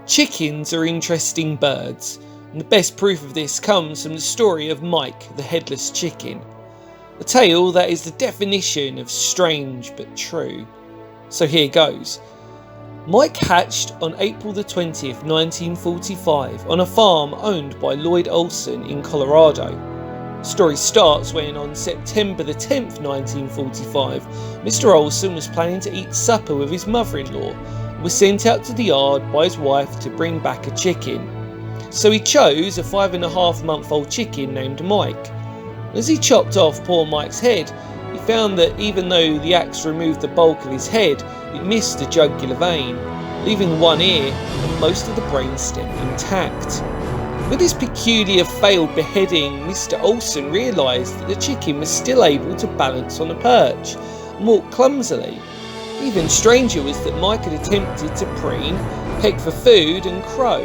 Chickens are interesting birds, and the best proof of this comes from the story of Mike the Headless Chicken. A tale that is the definition of strange but true. So here goes. Mike hatched on April the 20th, 1945 on a farm owned by Lloyd Olson in Colorado. The story starts when on September the 10th, 1945, Mr. Olson was planning to eat supper with his mother-in-law and was sent out to the yard by his wife to bring back a chicken. So he chose a 5.5-month-old chicken named Mike. As he chopped off poor Mike's head, he found that even though the axe removed the bulk of his head, it missed the jugular vein, leaving one ear and most of the brainstem intact. With this peculiar failed beheading, Mr. Olson realised that the chicken was still able to balance on a perch and walk clumsily. Even stranger was that Mike had attempted to preen, peck for food and crow,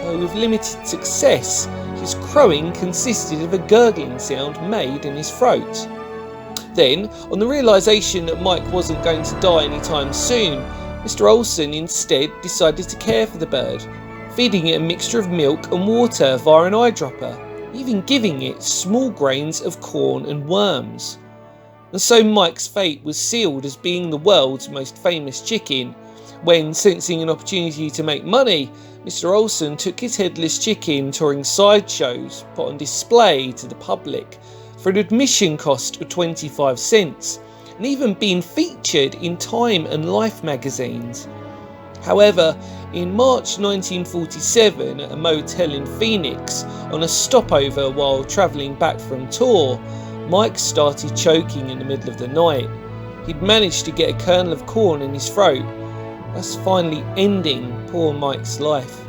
though with limited success. His crowing consisted of a gurgling sound made in his throat. Then, on the realisation that Mike wasn't going to die anytime soon, Mr. Olson instead decided to care for the bird, feeding it a mixture of milk and water via an eyedropper, even giving it small grains of corn and worms. And so Mike's fate was sealed as being the world's most famous chicken, when, sensing an opportunity to make money, Mr. Olson took his headless chicken touring sideshows put on display to the public for an admission cost of 25 cents, and even being featured in Time and Life magazines. However, in March 1947 at a motel in Phoenix, on a stopover while travelling back from tour, Mike started choking in the middle of the night. He'd managed to get a kernel of corn in his throat, thus finally ending poor Mike's life.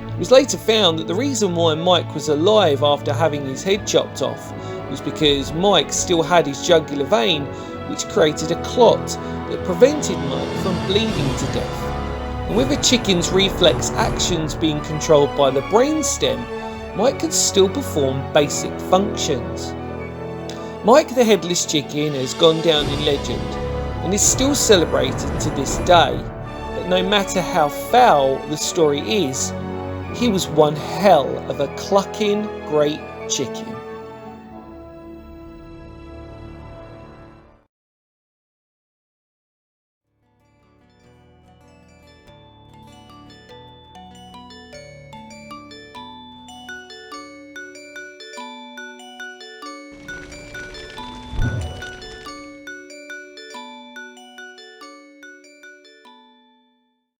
It was later found that the reason why Mike was alive after having his head chopped off was because Mike still had his jugular vein, which created a clot that prevented Mike from bleeding to death. And with a chicken's reflex actions being controlled by the brainstem, Mike could still perform basic functions. Mike the Headless Chicken has gone down in legend and is still celebrated to this day, but no matter how foul the story is, he was one hell of a clucking great chicken.